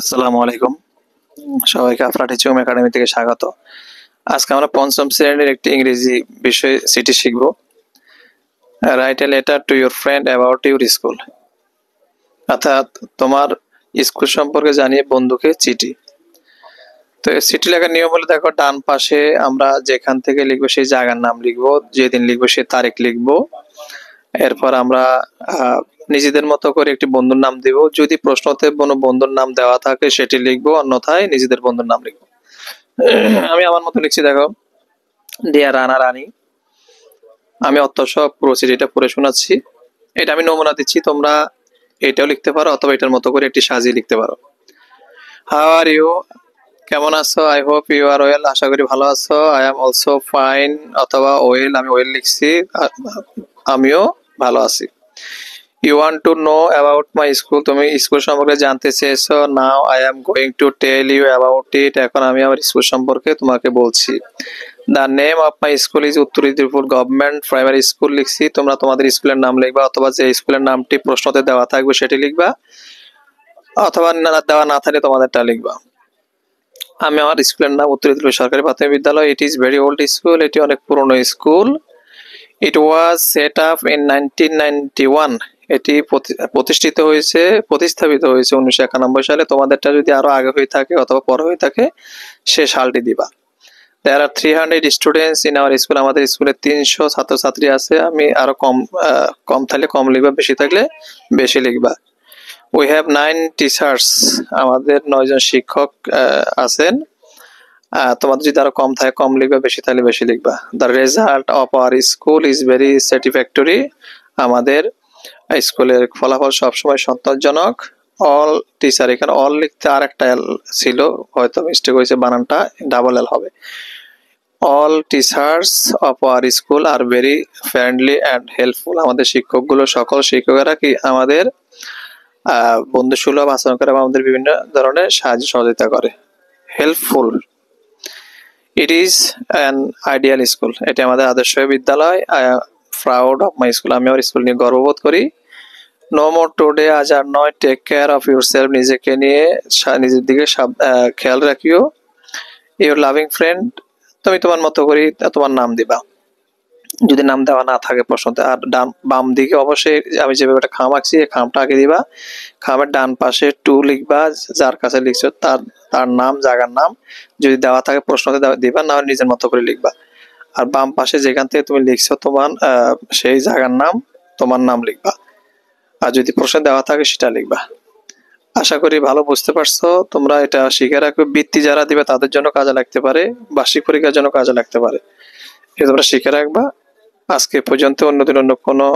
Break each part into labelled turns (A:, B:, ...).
A: আসসালামু আলাইকুম। সবাইকে আফরা টিচিং একাডেমি থেকে স্বাগত। আজকে আমরা পঞ্চম শ্রেণীর একটি ইংরেজি বিষয় চিঠি শিখব। Write a letter to your friend about your school, অর্থাৎ তোমার স্কুল সম্পর্কে জানিয়ে বন্ধুকে চিঠি। তো চিঠি লেখার নিয়ম হলো, দেখো ডান পাশে আমরা যেখান থেকে লিখবো সেই জায়গার নাম লিখবো, যেদিন লিখবো সেই তারিখ লিখবো। এরপর আমরা নিজেদের মতো করে একটি বন্ধুর নাম দিব। যদি প্রশ্নতে কোনো বন্ধুর নাম দেওয়া থাকে সেটি লিখবো, অন্যথায় নিজেদের বন্ধুর নাম লিখবো। আমি আমার মতো লিখছি, দেখো ডিয়ার রানা রানী। আমি সব পুরো চিঠিটা পড়ে শোনাচ্ছি। এটা আমি নমুনা দিচ্ছি, তোমরা এটাও লিখতে পারো অথবা এটার মতো করে একটি সাজিয়ে লিখতে পারো। হাউ আর ইউ, কেমন আছো? I hope you are well, আশা করি ভালো আছো। আই এম অলসো ফাইন অথবা ওয়েল, আমি ওয়েল লিখছি, আমিও ভালো আছি। You want to know about my school, তুমি স্কুল সম্পর্কে জানতে চেয়েছো। নাও আই এম গোয়িং টু টেল ইউ অ্যাবাউট ইট, এখন আমি আমার স্কুল সম্পর্কে তোমাকে বলছি। The name of my school is Uttar Dinajpur government primary school লিখছি। তোমরা তোমাদের স্কুলের নাম লিখবা, অথবা যে স্কুলের নামটি প্রশ্নতে দেওয়া থাকবে সেটি লিখবা, অথবা দেওয়া না থাকলে তোমাদেরটা লিখবা। আমি আমার স্কুলের নাম উত্তর দিনাজপুর সরকারি প্রাথমিক বিদ্যালয়। It is very old school, এটি অনেক পুরনো school. It was set up in 1991, এটি প্রতিষ্ঠিত হয়েছে, প্রতিস্থাপিত হয়েছে 1991 সালে। তোমাদেরটা যদি আরো আগে হয়ে থাকে অথবা পরে হয়ে থাকে সে সালটি দিবা। There are 300 students in our school, আমাদের স্কুলে 300 ছাত্রছাত্রী আছে। আমি আরো কম থাকলে কম লিখবা, বেশি থাকলে বেশি লিখবা। We have 9 teachers, আমাদের 9 জন শিক্ষক আছেন। তোমাদের যদি আরো কম থাকে কম লিখবা, বেশি থাকলে বেশি লিখবা। The result of our school is very satisfactory, আমাদের স্কুলের ফলাফল সবসময় সন্তোষজনক। অল টিচার, এখানে অল লিখতে আর একটা এল ছিল, হয়তো মিস্টেক হয়েছে, বানানটা ডাবল এল হবে। All teachers of our school are very friendly and helpful, আমাদের শিক্ষকগুলো, সকল শিক্ষকেরা কি আমাদের বন্ধুসুলভ আচরণ করে, আমাদের বিভিন্ন ধরনের সাহায্য সহযোগিতা করে। Helpful. It is an ideal school, এটি আমাদের আদর্শ বিদ্যালয়। I am proud of my school, আমি আমার স্কুল নিয়ে গর্ববোধ করি। নো মোর টুডে, আজ আর নয়। Take care of yourself, নিজেকে নিয়ে নিজের দিকে খেয়াল রাখিও। ইউর লাভিং ফ্রেন্ড, তুমি তোমার মতো করি তোমার নাম দিবা, যদি নাম দেওয়া না থাকে প্রশ্নতে। আর বাম দিকে অবশ্যই আমি যেভাবে একটা খাম আঁকছি, এই খামটা আঁকে দিবা। খামের ডান পাশে টু লিখবা, যার কাছে লিখছো তার নাম, জায়গার নাম যদি দেওয়া থাকে প্রশ্নতে দিবা, না নিজের মতো করে লিখবা। আর বাম পাশে যেখান থেকে তুমি লিখছো তোমার সেই জায়গার নাম, তোমার নাম লিখবা। আর যদি প্রশ্ন দেওয়া থাকে সেটা লিখবা। আশা করি ভালো বুঝতে পারছো। তোমরা এটা শিখে রাখবে, বৃত্তি যারা দিবে তাদের জন্য কাজে লাগতে পারে, বার্ষিক পরীক্ষার জন্য কাজে লাগতে পারে। এটা তোমরা শিখে রাখবা। আজকে পর্যন্ত, অন্যদিন অন্য কোনো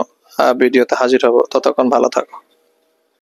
A: ভিডিওতে হাজির হব, ততক্ষণ ভালো থাকো।